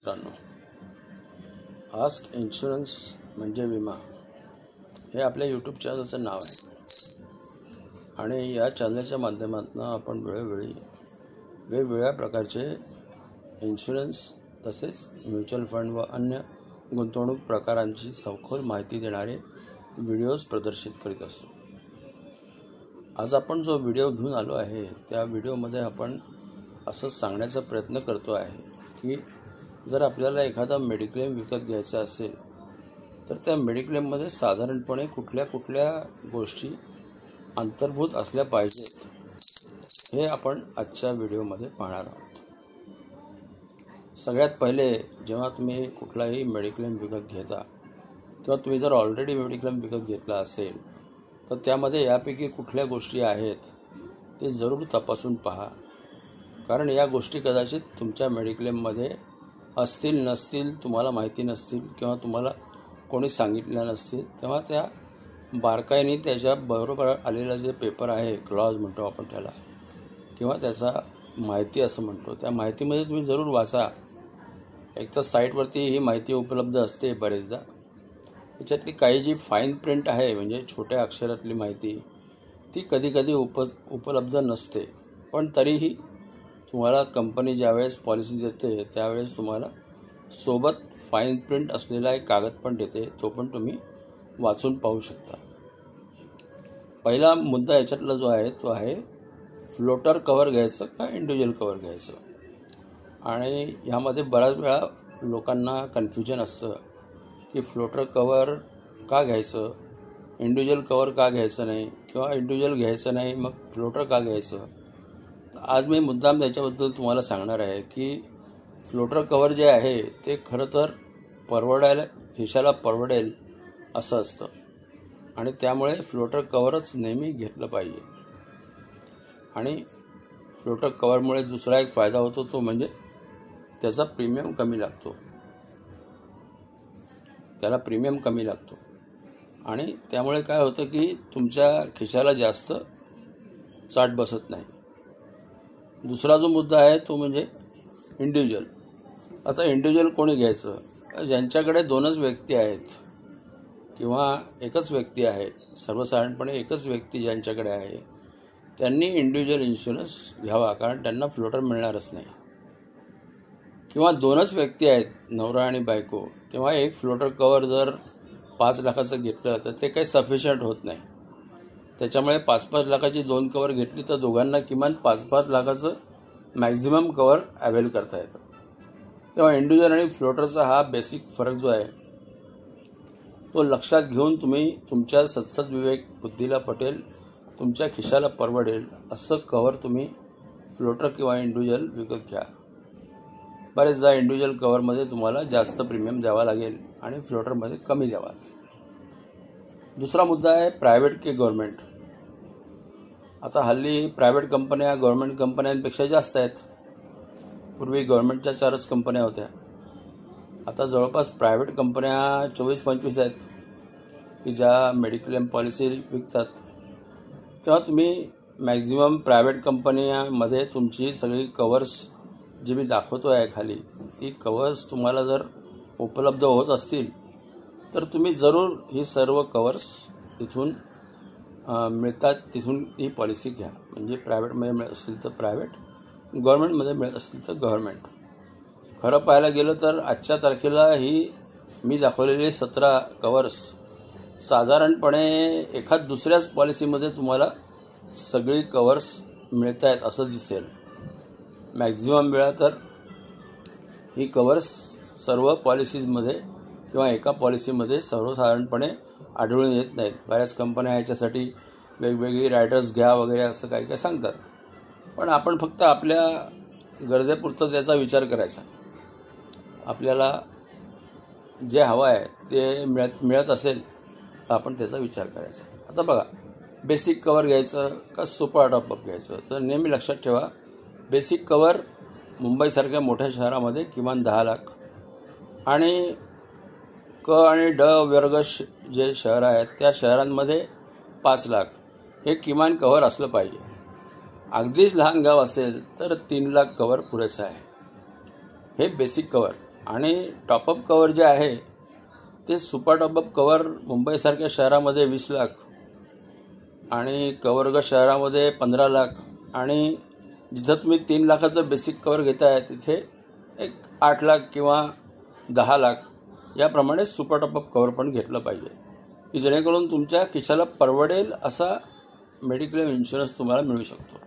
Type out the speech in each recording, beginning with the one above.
मित्रांनो, ask insurance म्हणजे विमा हे आपल्या यूट्यूब चॅनलचं नाव आहे आणि या चॅनलच्या माध्यमातून आपण वेळोवेळी वेगवेगळ्या प्रकारचे इन्शुरन्स तसेच म्युच्युअल फंड व अन्य गुंतवणूक प्रकारांची सखोल माहिती देणारे व्हिडिओज प्रदर्शित करीत असतो। आज आपण जो व्हिडिओ घेऊन आलो आहे त्या व्हिडिओमध्ये आपण असं सांगण्याचा प्रयत्न करतो आहे की जर आपल्याला एखादा मेडिक्लेम विकत घ्यायचा असेल तर त्या मेडिक्लेममध्ये साधारणपणे कुठल्या कुठल्या गोष्टी अंतर्भूत असल्या पाहिजेत हे आपण आजच्या व्हिडिओमध्ये पाहणार आहोत। सगळ्यात पहिले जेव्हा तुम्ही कुठलाही मेडिक्लेम विकत घेता किंवा तुम्ही जर ऑलरेडी मेडिक्लेम विकत घेतला असेल तर त्यामध्ये यापैकी कुठल्या गोष्टी आहेत ते जरूर तपासून पहा, कारण या गोष्टी कदाचित तुमच्या मेडिक्लेममध्ये असतील नसतील, तुम्हाला माहिती नसतील किंवा तुम्हाला कोणी सांगितल्या नसतील, तेव्हा त्या बारकाईने त्याच्या बरोबर आलेला जे पेपर आहे, क्लॉज म्हणतो आपण त्याला, किंवा त्याचा माहिती असं म्हणतो, त्या माहितीमध्ये तुम्ही जरूर वाचा। एक तर साईटवरती ही माहिती उपलब्ध असते बरेचदा, त्याच्यातली काही जी फाईन प्रिंट आहे म्हणजे छोट्या अक्षरातली माहिती ती कधीकधी उपलब्ध नसते, पण तरीही तुम्हाला कंपनी ज्यावेळेस पॉलिसी देते त्यावेळेस तुम्हाला सोबत फाईन प्रिंट असलेला एक कागद पण देते, तो पण तुम्ही वाचून पाहू शकता। पहिला मुद्दा याच्यातला जो आहे तो आहे फ्लोटर कवर घ्यायचं का इंडिव्हिज्युअल कवर घ्यायचं। आणि ह्यामध्ये बऱ्याच वेळा लोकांना कन्फ्युजन असतं की फ्लोटर कवर का घ्यायचं, इंडिव्हिज्युअल कवर का घ्यायचं नाही, किंवा इंडिव्हिज्युअल घ्यायचं नाही मग फ्लोटर का घ्यायचं। आज मी मुद्दाम त्याच्याबद्दल तुम्हाला सांगणार आहे की फ्लोटर कवर जे आहे ते खरं तर खिशाला परवडेल असं असतं आणि त्यामुळे फ्लोटर कवरच नेहमी घेतलं पाहिजे। आणि फ्लोटर कवरमुळे दुसरा एक फायदा होतो तो म्हणजे त्याचा प्रीमियम कमी लागतो, त्याला प्रीमियम कमी लागतो आणि त्यामुळे काय होतं की तुमच्या खिशाला जास्त चाट बसत नाही। दुसरा जो मुद्दा आहे तो म्हणजे इंडिव्हिज्युअल। आता इंडिव्हिज्युअल कोणी घ्यायचं, ज्यांच्याकडे दोनच व्यक्ती आहेत किंवा एकच व्यक्ती आहे, सर्वसाधारणपणे एकच व्यक्ती ज्यांच्याकडे आहे त्यांनी इंडिव्हिज्युअल इन्शुरन्स घ्यावा, कारण त्यांना फ्लोटर मिळणारच नाही। किंवा दोनच व्यक्ती आहेत, नवरा आणि बायको, तेव्हा एक फ्लोटर कवर जर 5 लाखाचं घेतलं तर ते काही सफिशियंट होत नाही, त्याच्यामुळे 5-5 लाखाची 2 कवर घेतली तर दोघांना किमान 5-5 लाखाचं मॅक्झिमम कवर अवेल करता येतं। तेव्हा इंडिव्हिज्युअल आणि फ्लोटरचा हा बेसिक फरक जो आहे तो लक्षात घेऊन तुम्ही तुमच्या सद्सद्विवेक बुद्धीला पटेल, तुमच्या खिशाला परवडेल असं कवर तुम्ही फ्लोटर किंवा इंडिव्हिज्युअल विकत घ्या। बरेचदा इंडिव्हिज्युअल कवरमध्ये तुम्हाला जास्त प्रीमियम द्यावा लागेल आणि फ्लोटरमध्ये कमी द्यावा। दुसरा मुद्दा आहे प्रायव्हेट की गव्हर्नमेंट। आता हल्ली प्रायव्हेट कंपन्या गव्हर्नमेंट कंपन्यांपेक्षा जास्त आहेत। पूर्वी गव्हर्नमेंटच्या 4च कंपन्या होत्या, आता जवळपास प्रायव्हेट कंपन्या 24-25 आहेत की ज्या मेडिक्लेम पॉलिसी विकतात। तेव्हा तुम्ही मॅक्झिमम प्रायव्हेट कंपन्यांमध्ये तुमची सगळी कवर्स जी मी दाखवतो आहे खाली, ती कवर्स तुम्हाला जर उपलब्ध होत असतील तर तुम्ही जरूर ही सर्व कवर्स तिथून मिळतात तिथून ही पॉलिसी घ्या। म्हणजे प्रायव्हेटमध्ये मिळत असतील तर प्रायव्हेट, गव्हर्नमेंटमध्ये मिळत असतील तर गव्हर्नमेंट। खरं पाहायला गेलं तर आजच्या तारखेला ही मी दाखवलेली 17 कवर्स साधारणपणे एखाद दुसऱ्याच पॉलिसीमध्ये तुम्हाला सगळी कवर्स मिळत आहेत असं दिसेल। मॅक्झिमम वेळा तर ही कवर्स सर्व पॉलिसीजमध्ये किंवा एका पॉलिसीमध्ये सर्वसाधारणपणे आढळून येत नाहीत। बऱ्याच कंपन्या याच्यासाठी वेगवेगळी रायडर्स घ्या वगैरे असं काही काही सांगतात, पण आपण फक्त आपल्या गरजेपुरतं त्याचा विचार करायचा। आपल्याला जे हवं आहे ते मिळत असेल तर आपण त्याचा विचार करायचा। आता बघा, बेसिक कवर घ्यायचं का सुपर टॉपअप घ्यायचं, तर नेहमी लक्षात ठेवा बेसिक कवर मुंबईसारख्या मोठ्या शहरामध्ये किमान 10 लाख आणि क आणि ड वर्ग जे शहर आहेत त्या शहरांमध्ये 5 लाख हे किमान कवर असलं पाहिजे। अगदीच लहान गाव असेल तर 3 लाख कवर पुरेसं आहे, हे बेसिक कवर। आणि टॉपअप कवर जे आहे ते सुपर टॉपअप कवर मुंबईसारख्या शहरामध्ये 20 लाख आणि कवर्ग शहरामध्ये 15 लाख आणि जिथं तुम्ही 3 लाखाचं बेसिक कवर घेताय तिथे एक 8 लाख किंवा 10 लाख याप्रमाणे सुपर टॉपअप कवर पण घेतलं पाहिजे की जेणेकरून तुमच्या खिशाला परवडेल असा मेडिक्लेम इन्शुरन्स तुम्हाला मिळू शकतो.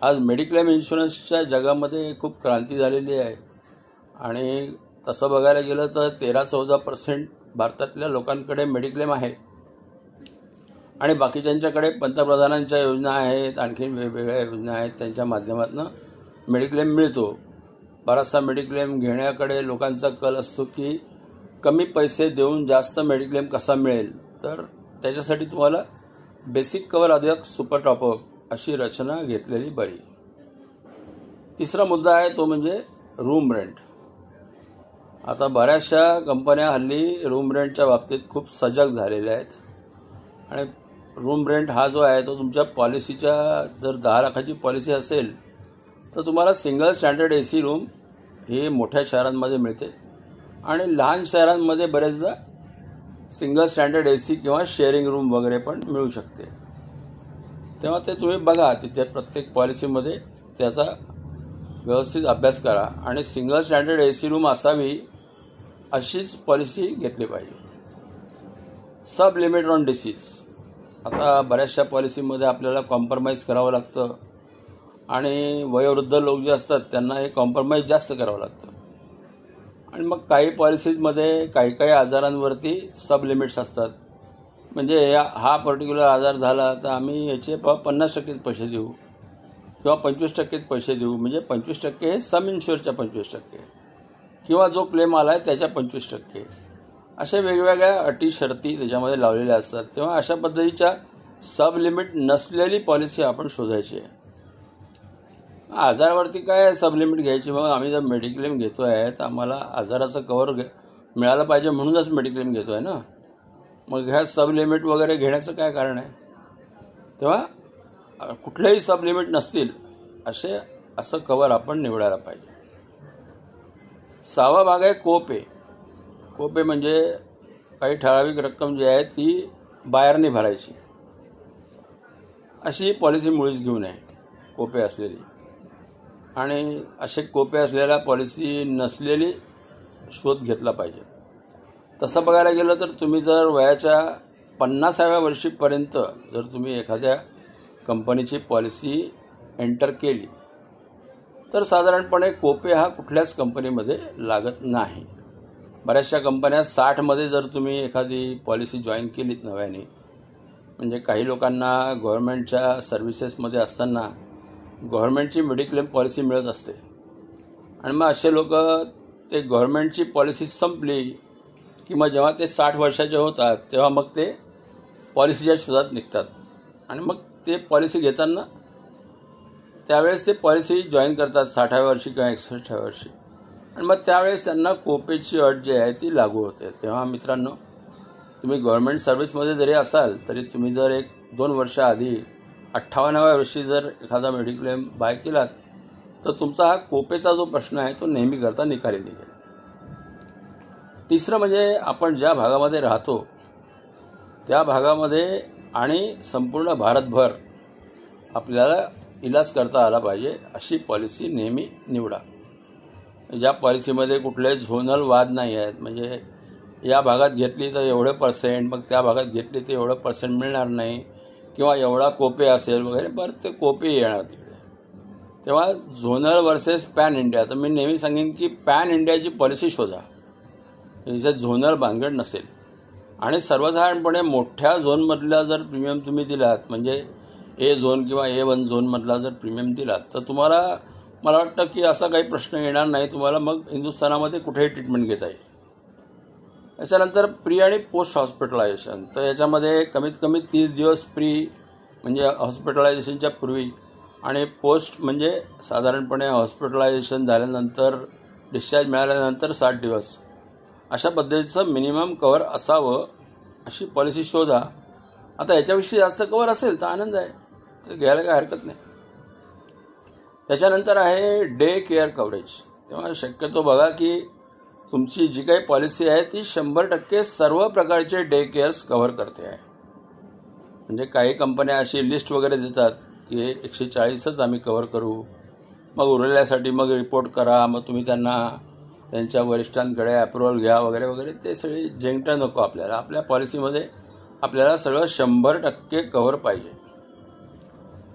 आज मेडिक्लेम इन्शुरन्सच्या जगामध्ये खूप क्रांती झालेली आहे आणि तसं बघायला गेलं तर 13-14% भारतातल्या लोकांकडे मेडिक्लेम आहे आणि बाकीच्यांच्याकडे पंतप्रधानांच्या योजना आहेत, आणखी वेगवेगळ्या योजना आहेत, त्यांच्या माध्यमातून मेडिक्लेम मिळतो. बराचसा मेडिक्लेम घेण्याकडे लोकांचा कल असतो की कमी पैसे देऊन जास्त मेडिक्लेम कसा मिळेल, तर त्याच्यासाठी तुम्हाला बेसिक कवर अधिक सुपर टॉपअप अशी रचना घेतलेली बरी. तिसरा मुद्दा आहे तो म्हणजे रूम रेंट. आता बऱ्याचशा कंपन्या हल्ली रूम रेंटच्या बाबतीत खूप सजग झालेल्या आहेत आणि रूम रेंट हा जो आहे तो तुमच्या पॉलिसीच्या जर 10 लाखाची पॉलिसी असेल तर तुम्हाला सिंगल स्टँडर्ड AC रूम ही मोठ्या शहरांमध्ये मिळते आणि लहान शहरांमध्ये बरेचदा सिंगल स्टँडर्ड AC किंवा शेअरिंग रूम वगैरे पण मिळू शकते. तेव्हा ते तुम्ही बघा, तिथे प्रत्येक पॉलिसीमध्ये त्याचा व्यवस्थित अभ्यास करा आणि सिंगल स्टँडर्ड AC रूम असावी अशीच पॉलिसी घेतली पाहिजे. सब लिमिट ऑन डिसीज. आता बऱ्याचशा पॉलिसीमध्ये आपल्याला कॉम्प्रोमाइज करावं लागतं आणि वयोवृद्ध लोक जे असतात त्यांना हे कॉम्प्रोमाइज जास्त करावं लागतं आणि मग काही पॉलिसीजमध्ये काही आजारांवरती सब लिमिट्स असतात. म्हणजे हा पर्टिक्युलर आजार झाला तर आम्ही याचे 50% पैसे देऊ किंवा 25% पैसे देऊ. म्हणजे 25% हे सम इन्शुअरच्या 25% किंवा जो क्लेम आला आहे त्याच्या 25%. अशा वेगवेगळ्या अटी शर्ती त्याच्यामध्ये लावलेल्या असतात. तेव्हा अशा पद्धतीच्या सब लिमिट नसलेली पॉलिसी आपण शोधायची आहे. आजारावरती काय सब लिमिट घ्यायची? मग आम्ही जर मेडिक्लेम घेतो आहे तर आम्हाला आजाराचं कवर मिळालं पाहिजे म्हणूनच मेडिक्लेम घेतो आहे ना. मग ह्या सब लिमिट वगैरे घेण्याचं काय कारण आहे? तेव्हा कुठलेही सब लिमिट नसतील असं कवर आपण निवडायला पाहिजे. 6वा भाग आहे कोपे. कोपे म्हणजे काही ठराविक रक्कम जी आहे ती बाहेरने भरायची. अशी पॉलिसी मुळीच घेऊ नये कोपे असलेली. आणि असे कोपे असलेल्या पॉलिसी नसलेली शोध घेतला पाहिजे. तसं बघायला गेलं तर तुम्ही जर वयाच्या 50व्या वर्षीपर्यंत जर तुम्ही एखाद्या कंपनीची पॉलिसी एंटर केली तर साधारणपणे कोपे हा कुठल्याच कंपनीमध्ये लागत नाही. बऱ्याचशा कंपन्या 60मध्ये जर तुम्ही एखादी पॉलिसी जॉईन केलीत नव्याने, म्हणजे काही लोकांना गव्हर्नमेंटच्या सर्व्हिसेसमध्ये असताना गव्हर्नमेंटची मेडिक्लेम पॉलिसी मिळत असते आणि मग असे लोक ते गव्हर्नमेंटची पॉलिसी संपली की मग जेव्हा ते 60 वर्षाचे होतात तेव्हा मग ते पॉलिसीच्या शोधात निघतात आणि मग ते पॉलिसी घेताना त्यावेळेस ते पॉलिसी जॉईन करतात 60व्या वर्षी किंवा 61व्या वर्षी आणि मग त्यावेळेस त्यांना कोपेची अट जी आहे ती लागू होते. तेव्हा मित्रांनो, तुम्ही गव्हर्नमेंट सर्व्हिसमध्ये जरी असाल तरी तुम्ही जर 1-2 वर्ष आधी 58व्या वर्षी जर एखादा मेडिक्लेम बाय केलात तर तुमचा हा कोपेचा जो प्रश्न आहे तो नेहमी करता निकाली निघेल. तिसरं म्हणजे आपण ज्या भागामध्ये राहतो त्या भागामध्ये आणि संपूर्ण भारतभर आपल्याला इलाज करता आला पाहिजे अशी पॉलिसी नेहमी निवडा. ज्या पॉलिसीमध्ये कुठले झोनल वाद नाही आहेत, म्हणजे या भागात घेतली तर एवढे %, मग त्या भागात घेतली तर एवढं % मिळणार नाही किंवा एवढा कोपे असेल वगैरे, बरं ते कोपे येणार तिकडे. तेव्हा झोनल वर्सेस पॅन इंडिया. तर मी नेहमी सांगेन की पॅन इंडियाची पॉलिसी शोधा जिथे झोनल भानगड नसेल आणि सर्वसाधारणपणे मोठ्या झोनमधला जर प्रीमियम तुम्ही दिलात, म्हणजे A झोन किंवा A1 झोनमधला जर प्रीमियम दिलात तर तुम्हाला, मला वाटतं की असा काही प्रश्न येणार नाही तुम्हाला. मग हिंदुस्थानामध्ये कुठेही ट्रीटमेंट घेता येईल. याच्यानंतर प्री आणि पोस्ट हॉस्पिटलायझेशन. तर याच्यामध्ये कमीत कमी 30 दिवस प्री म्हणजे हॉस्पिटलायझेशनच्या पूर्वी आणि पोस्ट म्हणजे साधारणपणे हॉस्पिटलायझेशन झाल्यानंतर डिस्चार्ज मिळाल्यानंतर 60 दिवस अशा पद्धतीचं मिनिमम कवर असावं अशी पॉलिसी शोधा. आता याच्याविषयी जास्त कवर असेल तर आनंद आहे, ते घ्यायला काही हरकत नाही. त्याच्यानंतर आहे डे केअर कव्हरेज. तेव्हा शक्यतो बघा की तुमची जी काही पॉलिसी आहे ती 100% सर्व प्रकारचे डे केअर्स कव्हर करते आहे. म्हणजे काही कंपन्या अशी लिस्ट वगैरे देतात की 140च आम्ही कव्हर करू, मग उरलेल्यासाठी मग रिपोर्ट करा, मग तुम्ही त्यांच्या वरिष्ठांकडे अप्रुव्हल घ्या वगैरे वगैरे. ते सगळी जेंगटं नको आपल्याला. आपल्या पॉलिसीमध्ये आपल्याला सगळं 100% कव्हर पाहिजे.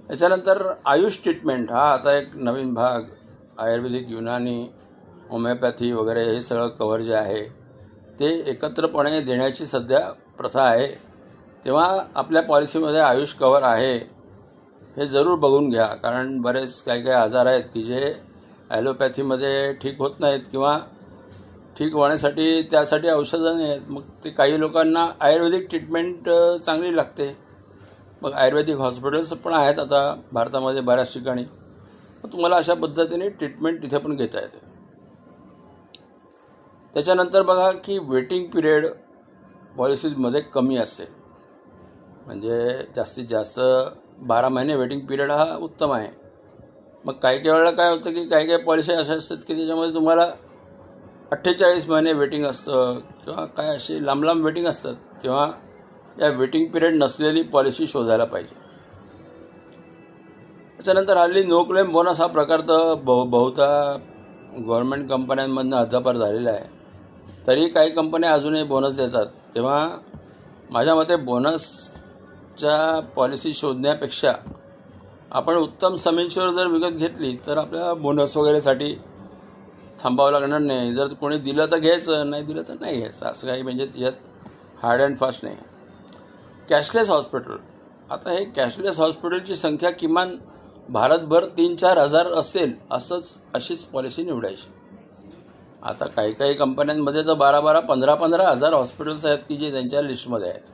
त्याच्यानंतर आयुष ट्रीटमेंट हा आता एक नवीन भाग, आयुर्वेदिक, युनानी, होमिओपॅथी वगैरे हे सगळं कव्हर जे आहे ते एकत्रपणे देण्याची सध्या प्रथा आहे. तेव्हा आपल्या पॉलिसीमध्ये आयुष कव्हर आहे हे जरूर बघून घ्या. कारण बरेच काही आजार आहेत की जे ॲलोपॅथीमध्ये ठीक होत नाहीत किंवा ठीक होण्यासाठी त्यासाठी औषधं नाही आहेत. मग ते काही लोकांना आयुर्वेदिक ट्रीटमेंट चांगली लागते. मग आयुर्वेदिक हॉस्पिटल्स पण आहेत आता भारतामध्ये बऱ्याच ठिकाणी. मग तुम्हाला अशा पद्धतीने ट्रीटमेंट तिथे पण घेता येते. त्याच्यानंतर बघा की वेटिंग पिरियड पॉलिसीजमध्ये कमी असते. म्हणजे जास्तीत जास्त 12 महिने वेटिंग पिरियड हा उत्तम आहे. मग काही वेळेला काय होतं की काही पॉलिसी अशा असतात की त्याच्यामध्ये तुम्हाला 48 महिने वेटिंग असतं किंवा काय अशी लांब लांब वेटिंग असतात. किंवा या वेटिंग पिरियड नसलेली पॉलिसी शोधायला पाहिजे. त्याच्यानंतर हल्ली नो क्लेम बोनस हा प्रकार तर बहुधा गव्हर्नमेंट कंपन्यांमधून हद्दपार झालेला आहे. तरी काही कंपन्या अजूनही बोनस देतात. तेव्हा माझ्या मते बोनसच्या पॉलिसी शोधण्यापेक्षा आपण उत्तम सम इन्शुअर जर विकत घेतली तर आपल्याला बोनस वगैरेसाठी थांबावं लागणार नाही. जर कोणी दिलं तर घ्यायचं, नाही दिलं तर नाही घ्यायचं. असं काही म्हणजे त्याच्यात हार्ड अँड फास्ट नाही. कॅशलेस हॉस्पिटल, आता हे कॅशलेस हॉस्पिटलची संख्या किमान भारतभर 3-4 हजार असेल अशीच पॉलिसी निवडायची. आता काही कंपन्यांमध्ये तर 12-12, 15-15 हजार हॉस्पिटल्स आहेत की जे त्यांच्या लिस्टमध्ये आहेत.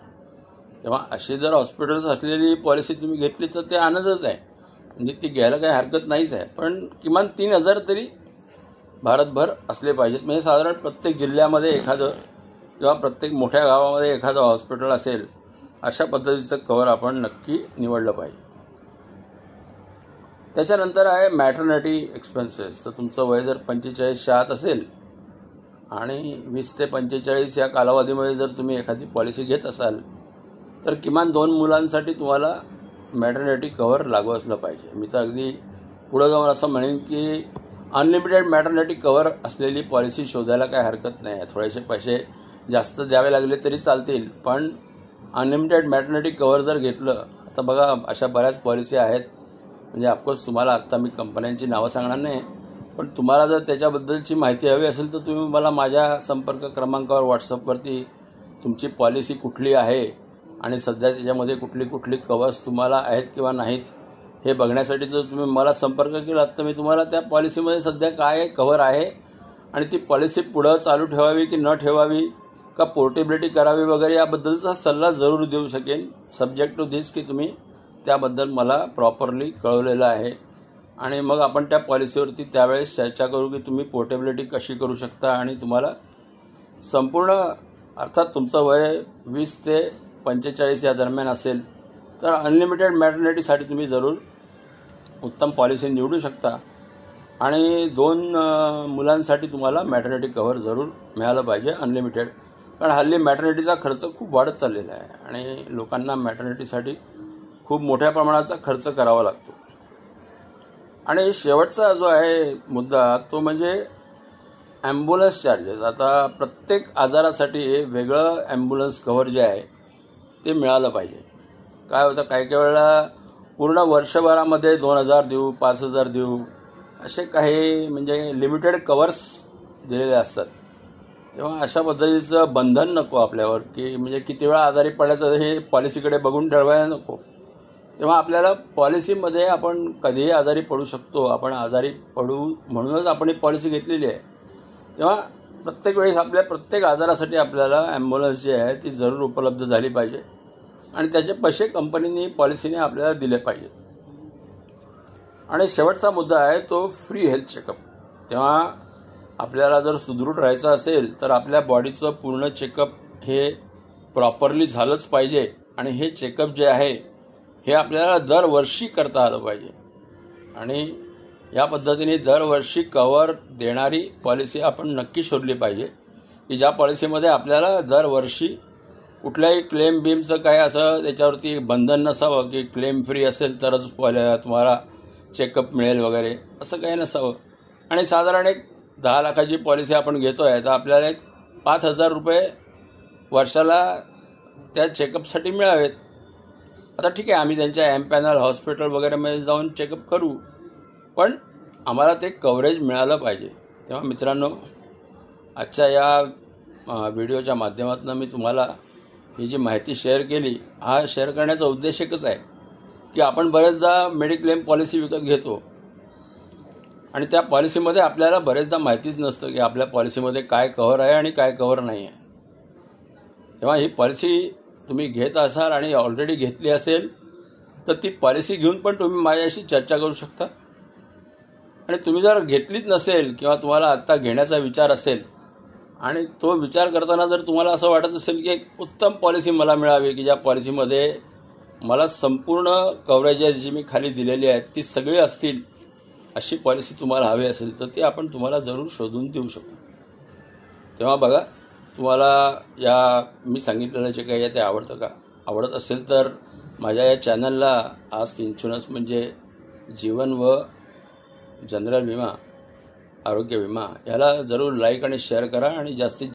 तेव्हा अशी जर हॉस्पिटल्स असलेली पॉलिसी तुम्ही घेतली तर ते आनंदच आहे. म्हणजे ती घ्यायला काही हरकत नाहीच आहे. पण किमान 3,000 तरी भारतभर असले पाहिजेत. म्हणजे साधारण प्रत्येक जिल्ह्यामध्ये एखादं किंवा प्रत्येक मोठ्या गावामध्ये एखादं हॉस्पिटल असेल. अशा पद्धतीचं कव्हर आपण नक्की निवडलं पाहिजे. त्याच्यानंतर आहे मॅटर्निटी एक्सपेन्सेस. तर तुमचं वय जर 45च्या आत असेल आणि 20 ते 45 या कालावधीमध्ये जर तुम्ही एखादी पॉलिसी घेत असाल तर किमान 2 मुलांसाठी तुम्हाला मॅटर्निटी कव्हर लागू असलं पाहिजे. मी तर अगदी पुढं जाऊन असं म्हणेन की अनलिमिटेड मॅटर्निटी कव्हर असलेली पॉलिसी शोधायला काय हरकत नाही आहे. थोडेसे पैसे जास्त द्यावे लागले तरी चालतील, पण अनलिमिटेड मॅटर्निटी कव्हर जर घेतलं, आता बघा अशा बऱ्याच पॉलिसी आहेत. म्हणजे ऑफकोर्स तुम्हाला आत्ता मी कंपन्यांची नावं सांगणार नाही, पण तुम्हाला जर त्याच्याबद्दलची माहिती हवी असेल तर तुम्ही मला माझ्या संपर्क क्रमांकावर व्हॉट्सअपवरती तुमची पॉलिसी कुठली आहे आणि सध्या त्याच्यामध्ये कुठली कव्हर्स तुम्हाला आहेत किंवा नाहीत हे बघण्यासाठी जर तुम्ही मला संपर्क केलात तर मी तुम्हाला त्या पॉलिसीमध्ये सध्या काय कव्हर आहे आणि ती पॉलिसी पुढं चालू ठेवावी की न ठेवावी का पोर्टेबिलिटी करावी वगैरे याबद्दलचा सल्ला जरूर देऊ शकेन. सब्जेक्ट टू दिस की तुम्ही त्याबद्दल मला प्रॉपरली कळवलेलं आहे. आणि मग आपण त्या पॉलिसीवरती त्यावेळेस चर्चा करू की तुम्ही पोर्टेबिलिटी कशी करू शकता. आणि तुम्हाला संपूर्ण अर्थात तुमचं वय 20 ते 45 या दरम्यान असेल तर अनलिमिटेड मॅटर्निटीसाठी तुम्ही जरूर उत्तम पॉलिसी निवडू शकता. आणि 2 मुलांसाठी तुम्हाला मॅटर्निटी कव्हर जरूर मिळालं पाहिजे अनलिमिटेड. कारण हल्ली मॅटर्निटीचा खर्च खूप वाढत चाललेला आहे आणि लोकांना मॅटर्निटीसाठी खूप मोठ्या प्रमाणाचा खर्च करावा लागतो. आणि शेवटचा जो आहे मुद्दा तो म्हणजे ॲम्ब्युलन्स चार्जेस. आता प्रत्येक आजारासाठी वेगळं ॲम्ब्युलन्स कव्हर जे आहे ते मिळालं पाहिजे. काय होतं काही वेळेला पूर्ण वर्षभरामध्ये 2,000 देऊ, 5,000 देऊ असे काही म्हणजे लिमिटेड कव्हर्स दिलेले असतात. तेव्हा अशा पद्धतीचं बंधन नको आपल्यावर की म्हणजे किती वेळा आजारी पडायचं हे पॉलिसीकडे बघून ठरवायला नको. तेव्हा आपल्याला पॉलिसीमध्ये आपण कधीही आजारी पडू शकतो, आपण आजारी पडू म्हणूनच आपण ही पॉलिसी घेतलेली आहे. तेव्हा प्रत्येक वेळेस आपल्या प्रत्येक आजारासाठी आपल्याला ॲम्ब्युलन्स जी आहे ती जरूर उपलब्ध झाली पाहिजे आणि त्याचे पैसे कंपनीने पॉलिसीने आपल्याला दिले पाहिजेत. आणि शेवटचा मुद्दा आहे तो फ्री हेल्थ चेकअप. तेव्हा आपल्याला जर सुदृढ राहायचं असेल तर आपल्या बॉडीचं पूर्ण चेकअप हे प्रॉपरली झालंच पाहिजे. आणि हे चेकअप जे आहे हे आपल्याला दरवर्षी करता आलं पाहिजे. आणि या पद्धतीने दरवर्षी कव्हर देणारी पॉलिसी आपण नक्की शोधली पाहिजे, की ज्या पॉलिसीमध्ये आपल्याला दरवर्षी कुठल्याही क्लेम बीमचं काय असं त्याच्यावरती बंधन नसावं की क्लेम फ्री असेल तरच तुम्हाला चेकअप मिळेल वगैरे, असं काही नसावं. आणि साधारण एक 10 लाखाची पॉलिसी आपण घेतो आहे तर आपल्याला एक 5,000 रुपये वर्षाला त्या चेकअपसाठी मिळावेत. आता ठीक आहे, आम्ही त्यांच्या पॅनल हॉस्पिटल वगैरेमध्ये जाऊन चेकअप करू, पण आम्हाला ते कव्हरेज मिळालं पाहिजे. तेव्हा मित्रांनो, आजच्या या व्हिडिओच्या माध्यमातून मी तुम्हाला ही जी माहिती शेअर केली, हा शेअर करण्याचा उद्देश एकच आहे की आपण बरेचदा मेडिक्लेम पॉलिसी विकत घेतो आणि त्या पॉलिसीमध्ये आपल्याला बरेचदा माहितीच नसतं की आपल्या पॉलिसीमध्ये काय कव्हर आहे आणि काय कव्हर नाही आहे. तेव्हा ही पॉलिसी तुम्ही घेत असाल आणि ऑलरेडी घेतली असेल तर ती पॉलिसी घेऊन पण तुम्ही माझ्याशी चर्चा करू शकता. आणि तुम्ही जर घेतलीच नसेल किंवा तुम्हाला आत्ता घेण्याचा विचार असेल आणि तो विचार करताना जर तुम्हाला असं वाटत असेल की एक उत्तम पॉलिसी मला मिळावी की ज्या पॉलिसीमध्ये मला संपूर्ण कव्हरेजेस जी मी खाली दिलेली आहेत ती सगळी असतील, अशी पॉलिसी तुम्हाला हवी असेल तर ती आपण तुम्हाला जरूर शोधून देऊ शकतो. तेव्हा बघा, तुम्हाला या मी सांगितलेलं जे काही आहे ते आवडतं का? आवडत असेल तर माझ्या या चॅनलला आस्क इन्शुरन्स म्हणजे जीवन व जनरल विमा, आरोग्य विमा याला जरूर लाईक आणि शेअर करा आणि जास्तीत